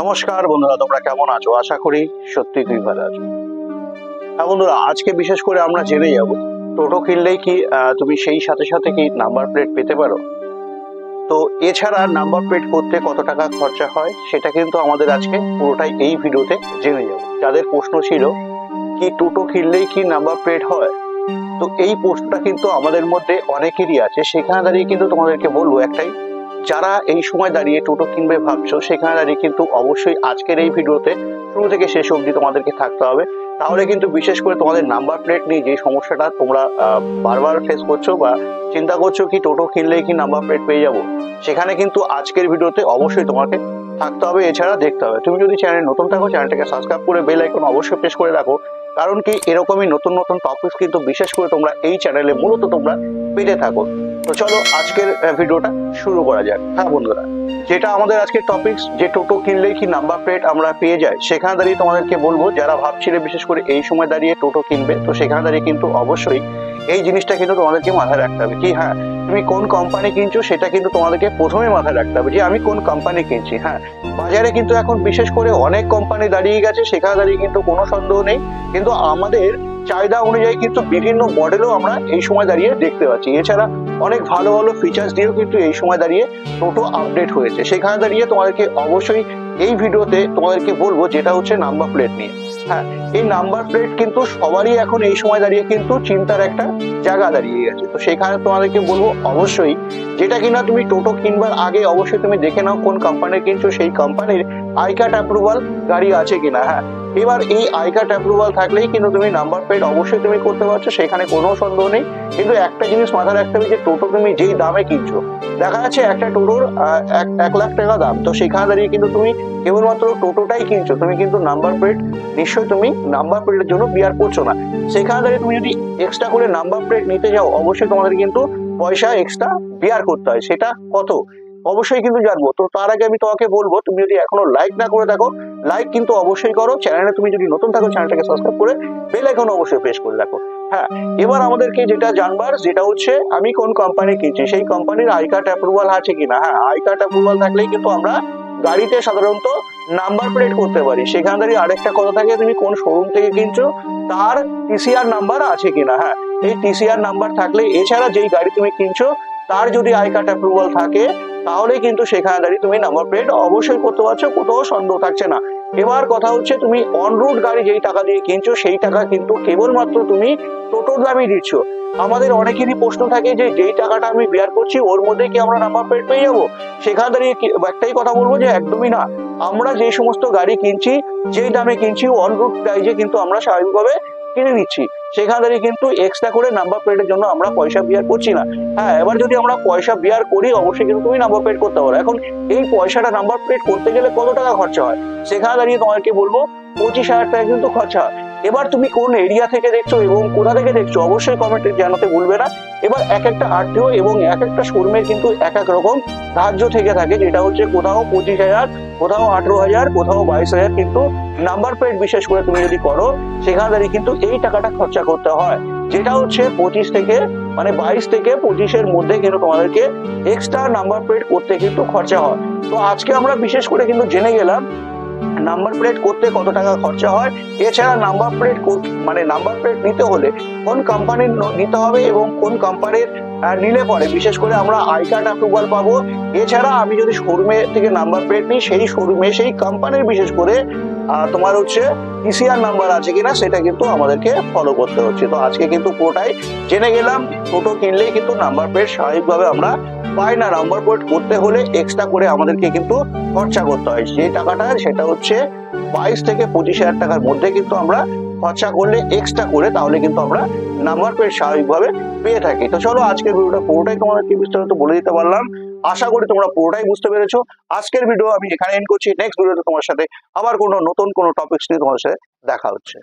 নমস্কার বন্ধুরা, তোমরা কেমন আছো? আশা করি সত্যি খুবই ভালো আছো। হ্যাঁ বন্ধুরা, আজকে বিশেষ করে আমরা জেনে যাব টোটো কিনলেই কি তুমি সেই সাথে সাথে কি নাম্বার প্লেট পেতে পারো। তো এছাড়া নাম্বার প্লেট করতে কত টাকা খরচা হয় সেটা কিন্তু আমাদের আজকে পুরোটাই এই ভিডিওতে জেনে যাব। যাদের প্রশ্ন ছিল কি টোটো কিনলেই কি নাম্বার প্লেট হয়, তো এই প্রশ্নটা কিন্তু আমাদের মধ্যে অনেকেরই আছে। সেখানে দাঁড়িয়ে কিন্তু তোমাদেরকে বলবো একটাই, যারা এই সময় দাঁড়িয়ে টোটো কিনবে ভাবছো সেখানে দাঁড়িয়ে কিন্তু অবশ্যই আজকের এই ভিডিওতে শুরু থেকে শেষ অবধি তোমাদেরকে থাকতে হবে। তাহলে কিন্তু বিশেষ করে তোমাদের নাম্বার প্লেট নিয়ে যে সমস্যাটা তোমরা বারবার ফেস করছো বা চিন্তা করছো কি টোটো কিনলেই কি নাম্বার প্লেট পেয়ে যাবো, সেখানে কিন্তু আজকের ভিডিওতে অবশ্যই তোমাকে থাকতে হবে। এছাড়া দেখতে হবে, তুমি যদি চ্যানেল নতুন থাকো চ্যানেলটাকে সাবস্ক্রাইব করে বেল আইকন অবশ্যই প্রেস করে রাখো, কারণ কি এরকমই নতুন নতুন টপিকস কিন্তু বিশেষ করে তোমরা এই চ্যানেলে মূলত তোমরা পেতে থাকো। তো চলো আজকের ভিডিওটা শুরু করা যাক। হ্যাঁ বন্ধুরা, যেটা আমাদের আজকের টপিকস, যে টোটো কিনলেই কি নাম্বার প্লেট আমরা পেয়ে যাই, সেখানে দাঁড়িয়ে তোমাদেরকে বলবো যারা ভাবছিলে বিশেষ করে এই সময় দাঁড়িয়ে টোটো কিনবে, তো সেখানে দাঁড়িয়ে কিন্তু অবশ্যই এই জিনিসটা কিন্তু তোমাদেরকে মাথায় রাখতে হবে কি হ্যাঁ, তুমি কোন কোম্পানি কিনছো সেটা কিন্তু তোমাদেরকে প্রথমে মাথায় রাখতে হবে যে আমি কোন কোম্পানি কিনছি। হ্যাঁ, বাজারে কিন্তু এখন বিশেষ করে অনেক কোম্পানি দাঁড়িয়ে গেছে, সেখানে দাঁড়িয়ে কিন্তু কোনো সন্দেহ নেই, কিন্তু আমাদের চাহিদা অনুযায়ী কিন্তু বিভিন্ন মডেলও আমরা এই সময় দাঁড়িয়ে দেখতে পাচ্ছি। এছাড়া অনেক ভালো ভালো ফিচার্স দিয়েও কিন্তু এই সময় দাঁড়িয়ে টোটো আপডেট হয়েছে। সেখানে দাঁড়িয়ে তোমাদেরকে অবশ্যই এই ভিডিওতে তোমাদেরকে বলবো যেটা হচ্ছে নাম্বার প্লেট নিয়ে। হ্যাঁ, এই নাম্বার প্লেট কিন্তু সবারই এখন এই সময় দাঁড়িয়ে কিন্তু চিন্তার একটা জায়গা দাঁড়িয়ে গেছে। তো সেখানে তোমাদেরকে বলবো অবশ্যই যেটা কিনা তুমি টোটো কিনবার আগে অবশ্যই তুমি দেখে নাও কোন কোম্পানির কিনছো, সেই কোম্পানির আই কার্ড অ্যাপ্রুভাল গাড়ি আছে কিনা। হ্যাঁ, এবার এই আই কার্ড অ্যাপ্রুভাল থাকলেই কিন্তু তুমি নাম্বার প্লেট অবশ্যই তুমি করতে পারছো, সেখানে কোনো সন্দেহ নেই। কিন্তু একটা জিনিস মাথায় রাখতে হবে যে টোটো তুমি যেই দামে কিনছো, দেখা যাচ্ছে একটা টোটোর 1 লাখ টাকা দাম, তো সেখানে দাঁড়িয়ে কিন্তু তুমি কেবলমাত্র টোটোটাই কিনছো, তুমি কিন্তু নাম্বার প্লেট নিশ্চয়ই তুমি নাম্বার প্লেটের জন্য বিয়ার করছো না। সেখানে দাঁড়িয়ে তুমি যদি এক্সট্রা করে নাম্বার প্লেট নিতে যাও অবশ্যই তোমাদের কিন্তু পয়সা এক্সট্রা বিয়ার করতে হয়। সেটা কত অবশ্যই কিন্তু জানবো। তো তার আগে আমি তোমাকে বলবো, তুমি যদি এখনো লাইক না করে থাকো লাইক কিন্তু অবশ্যই করো, চ্যানেলে তুমি যদি নতুন থাকো চ্যানেলটাকে সাবস্ক্রাইব করে বেল আইকন অবশ্যই প্রেস করে রাখো। হ্যাঁ, এবার আমাদেরকে যেটা জানবার যেটা হচ্ছে আমি কোন কোম্পানি কিনছি, সেই কোম্পানির আই কার্ড অ্যাপ্রুভাল আছে কিনা। হ্যাঁ, আই কার্ড অ্যাপ্রুভাল থাকলেই কিন্তু আমরা গাড়িতে সাধারণত নাম্বার প্লেট করতে পারি। সেখান থেকে আরেকটা কথা থাকে, তুমি কোন শোরুম থেকে কিনছো তার টিসিআর নাম্বার আছে কিনা। হ্যাঁ, এই টিসিআর নাম্বার থাকলে, এছাড়া যেই গাড়ি তুমি কিনছো তার যদি আই কার্ড অ্যাপ্রুভাল থাকে তাহলে কিন্তু সেখানে দাঁড়িয়ে তুমি নাম্বার প্লেট অবশ্যই করতে পারছো, কোথাও সন্দেহ থাকছে না। এবার কথা হচ্ছে তুমি অন রুট গাড়ি যেই টাকা দিয়ে কিনছো সেই টাকা কিন্তু কেবলমাত্র তুমি টোটোর দামই দিচ্ছ। আমাদের অনেকেরই প্রশ্ন থাকে যে যেই টাকাটা আমি বিয়ার করছি ওর মধ্যে কি আমরা নাম্বার প্লেট পেয়ে যাবো। সেখানে দাঁড়িয়ে একটাই কথা বলবো যে একদমই না। আমরা যে সমস্ত গাড়ি কিনছি যেই দামে কিনছি অন রুট প্রাইজে কিন্তু আমরা স্বাভাবিকভাবে কিনে নিচ্ছি, সেখানে দাঁড়িয়ে কিন্তু এক্সট্রা করে নাম্বার প্লেটের জন্য আমরা পয়সা বিয়ার করছি না। হ্যাঁ, এবার যদি আমরা পয়সা বিয়ার করি অবশ্যই কিন্তু তুমি নাম্বার প্লেট করতে পারো। এখন এই পয়সাটা নাম্বার প্লেট করতে গেলে কত টাকা খরচা হয় সেখানে দাঁড়িয়ে তোমাকে বলবো 25,000 টাকা কিন্তু খরচা হয়। এবার তুমি কোন এরিয়া থেকে দেখছো এবং কোথা থেকে দেখছো অবশ্যই কমেন্টে জানাতে ভুলবে না। এবার এক একটা আরটিও এবং এক একটা শোরুমের কিন্তু এক এক রকম ধার্য থেকে থাকে, যেটা হচ্ছে কোথাও 25,000, কোথাও 18,000, কোথাও 22,000 কিন্তু নাম্বার প্লেট বিশেষ করে তুমি যদি করো সেখানে দাঁড়িয়ে কিন্তু এই টাকাটা খরচা করতে হয়, যেটা হচ্ছে 22 থেকে 25-এর মধ্যে কিন্তু তোমাদেরকে এক্সট্রা নাম্বার প্লেট করতে কিন্তু খরচা হয়। তো আজকে আমরা বিশেষ করে কিন্তু জেনে গেলাম নাম্বার প্লেট করতে কত টাকা খরচা হয়। এছাড়া নাম্বার প্লেট নাম্বার প্লেট নিতে হলে কোন কোম্পানির নিতে হবে এবং কোন কোম্পানির নিলে পরে বিশেষ করে আমরা আই কার্ড অ্যাপ্রুভাল পাবো। এছাড়া আমি যদি শোরুমে থেকে নাম্বার প্লেট নিই সেই শোরুমে সেই কোম্পানির বিশেষ করে তোমার হচ্ছে টিসিআর নাম্বার আছে কিনা সেটা কিন্তু আমাদেরকে ফলো করতে হচ্ছে। তো আজকে কিন্তু পুরোটাই জেনে গেলাম টোটো কিনলেই কিন্তু নাম্বার প্লেট স্বাভাবিকভাবে আমরা পাই না। নাম্বার প্লেট করতে হলে এক্সট্রা করে আমাদেরকে কিন্তু খরচা করতে হয়, যে টাকাটা সেটা হচ্ছে 22 থেকে 25,000 টাকার মধ্যে কিন্তু আমরা খরচা করলে এক্সট্রা করে তাহলে কিন্তু আমরা নাম্বার প্লেট স্বাভাবিকভাবে পেয়ে থাকি। তো চলো আজকের ভিডিওটা পুরোটাই তোমাদেরকে বিস্তারিত বলে দিতে পারলাম, আশা করি তোমরা পুরোটাই বুঝতে পেরেছো। আজকের ভিডিও আমি এখানে এন্ড করছি, নেক্সট ভিডিওতে তোমার সাথে আবার কোনো নতুন কোনো টপিকস নিয়ে তোমার সাথে দেখা হচ্ছে।